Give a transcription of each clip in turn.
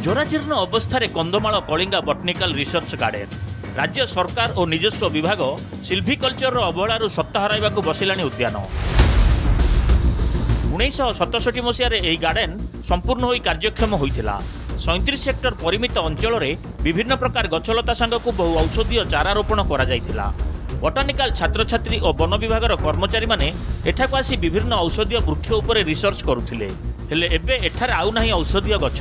ଜରାଜୀର୍ଣ୍ଣ ଅବସ୍ଥାରେ Kandhamal Kalinga botanical research garden. राज्य सरकार और निजस्व विभाग सिल्भिकल्चर अवहेलारू सत्ता हराइबाकू बसिलानी उद्यान। 1967 मसीह यह गार्डन संपूर्ण होई कार्यक्षम होइथिला। 37 हेक्टर परिमित अंचल में विभिन्न प्रकार गछलता सांगकू बहु औषधीय चारा रोपण करा जाइथिला। बटानिकल छात्र छात्री और वन विभाग कर्मचारी माने एठाकू आसी विभिन्न औषधीय वृक्ष उपरे रिसर्च करुथिले। हेले एबे एठारे आउ नाही औषधीय गछ,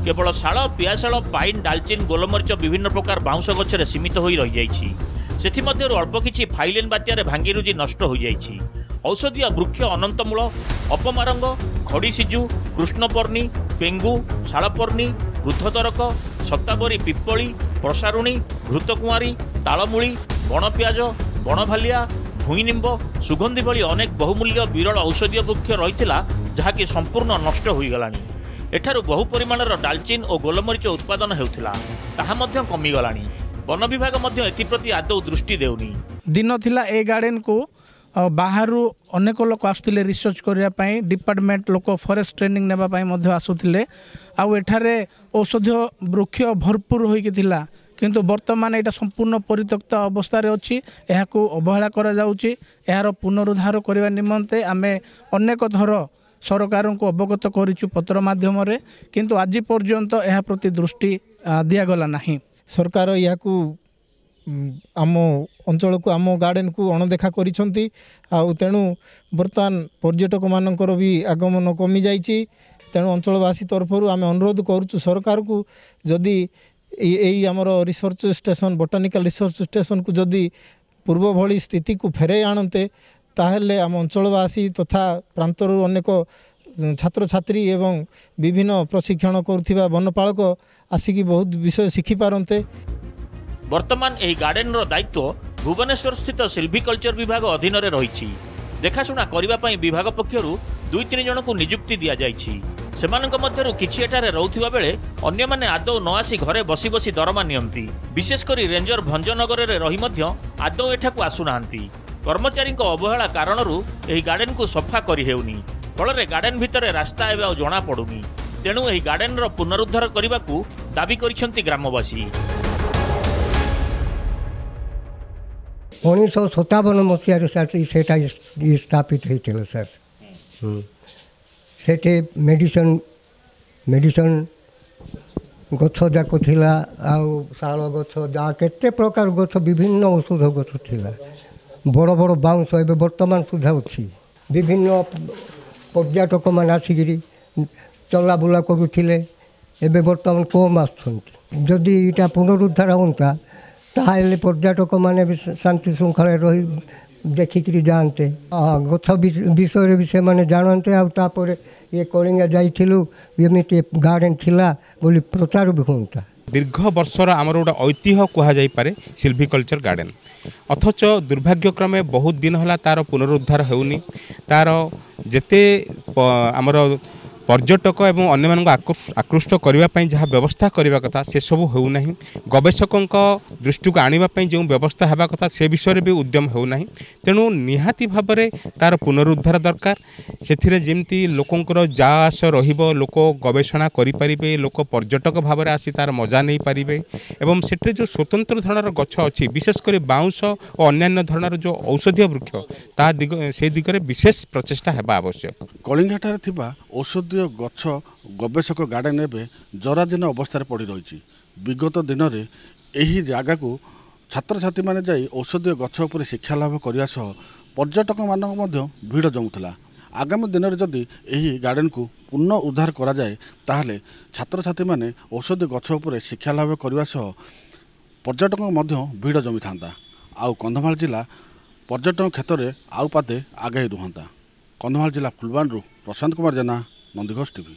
केवल शाल, पियाशाल, पाइन, डालचिन, गोलमरीच विभिन्न प्रकार बाउंश गछरे सीमित होई रहि जाइछि। सेथिमध्यरु अल्प किछि फाइलेन बात्यारे भांगी रुजी नष्ट होई जाइछि। औषधीय वृक्ष अनंतमूल, अपमारंग, खड़ी सिजु, कृष्णपर्णी, पेंगु, शालपर्णी, वृद्धतरक, सत्ताबरी पिप्पली, प्रसारुणी, घृतकुआरी, तालमूली, बणपियाज, बणभालिया, भुईनिंब, सुगंधी भली अनेक बहुमूल्य विरल औषधीय वृक्ष रहिथिला जहाँकि संपूर्ण नष्ट होईगलानी। एठारू बहु परिमाणर डालचिन और गोलमरीच उत्पादन हेउथिला, ताहा मध्य कमिगलानी। वन विभाग मध्य एथिप्रति आदौ दृष्टि देउनी। दिन थिला ए गार्डन को बाहर अनेक लोक आसुले रिसर्च करने डिपार्टमेंट लोक फॉरेस्ट ट्रेनिंग नेबाई आसुले। आउ एठारे औषधीय वृक्ष भरपूर होइकिथिला, किंतु वर्तमान यहाँ संपूर्ण परित्यक्त अवस्था अच्छी। यहाँ अवहेला करा जाउची। यार पुनरुद्धार करने निमंते आमे अनेक थर सरकार को अवगत करिछु पत्र माध्यम रे, किंतु आज पर्यंत यह प्रति दृष्टि दिगला नहीं। सरकार यहाँ आम अंचल को आम गार्डन को अणदेखा करिसंती। तेणु बर्तमान पर्यटक मानकर भी आगमन कमी जाइछि। तेणु अंचलवासी तरफ आम अनुरोध करुचु सरकार को, जदि यही आमर research station botanical research station को जदि पूर्व भली स्थिति को फेरे आणते, ताहेले आम अंचलवासी तथा प्रांतर अनेक छात्र छात्री एवं विभिन्न प्रशिक्षण करुथिबा वनपालक आसिकी बहुत विषय शिखि पारंते। वर्तमान एही गार्डन रो दायित्व भुवनेश्वर स्थित सिल्भिकल्चर विभाग अधीन रे रहिछि। देखाशुना करिबा पई विभाग पक्षरु 2-3 जन को नियुक्ति दिया जाइछि। सेमानक मध्यरु किछि एठारे रहुथिबा बेले अन्य माने आदौ न आसी घरे बसी बसी दरमा नियंती। विशेष करी रेंजर भंजनगर रे रही मध्य आदौ एठाकू आसुनाहांती। कर्मचारी अवहेला कारणरू एही गार्डन को सफा करि हेउनी। फଳରେ गार्डन भितरे रास्ता एबे जणा पडुनी। तेणु एही गार्डन रो पुनरुद्धार करिबाकू दाबी करिसंती ग्रामवासी। 1957 मसीह स्थापित होता सर। से मेडिसिन गछ जाक थिला, शाल गछ जा केते प्रकार गछ विभिन्न औषध गछ थिला। बड़ बड़ बाउंश एवं वर्तमान सुधा अच्छी। विभिन्न पर्यटक मान आसिकी चलाबुला करुले। एवं बर्तमान कम आदि यहाँ पुनरुद्धार होता ताहले पर्यटक माने शांति श्रृंखला रही देखिकी जाते। गछ विषय भी से माने जानते। आपर ये कलिंगा जाइलु एमती गार्डन थिला बोली प्रचार भी होता। दीर्घ वर्षर आमर गोटे ऐतिह्य कहुपर सिल्भिकल्चर गार्डन, अथच दुर्भाग्यक्रमे बहुत दिन है तार पुनरुद्धार होनी। तार जेते आमर पर्यटक एवं अन्य मानक आकृष्ट करने जहाँ व्यवस्था करने कथा से सब होना। गवेषकों दृष्टि को आने जो व्यवस्था होगा कथा से विषय भी उद्यम होना। तेणु निहाती भाव में तार पुनरुद्धार दरकार। से जमी लोकंर जा आस लोक गवेषणा करें, लोक पर्यटक भाव में आसी तार मजा नहीं पारे। एवं से जो स्वतंत्र धरण गछ अच्छी, विशेषकर बाउंश और अन्य धरण जो औषधीय वृक्ष से दिगरे विशेष प्रचेषा होगा आवश्यक। कलिंगाठारे थिबा औषधीय गछ गवेषक गार्डन एवं जराजीर्ण अवस्था पड़ रही। विगत दिन में यही जगह को छात्र छात्री मैंने जाई औषधीय गछ उपर शिक्षा लाभ करने सह पर्यटक मानक भीड़ जमुला। आगामी दिन में जदि यही गार्डन को पुनः उद्धार करा जाए ताहले छात्र छात्री मैंने औषधीय गछ उपर शिक्षा लाभ करने सह पर्यटक भीड़ जमी था। आउ कंधमाल जिला पर्यटन क्षेत्र में आउ पाते आगे रुहंता। कंधमाल जिला फुलबाणीरू प्रशांत कुमार जेना, नंदीघोष टीवी।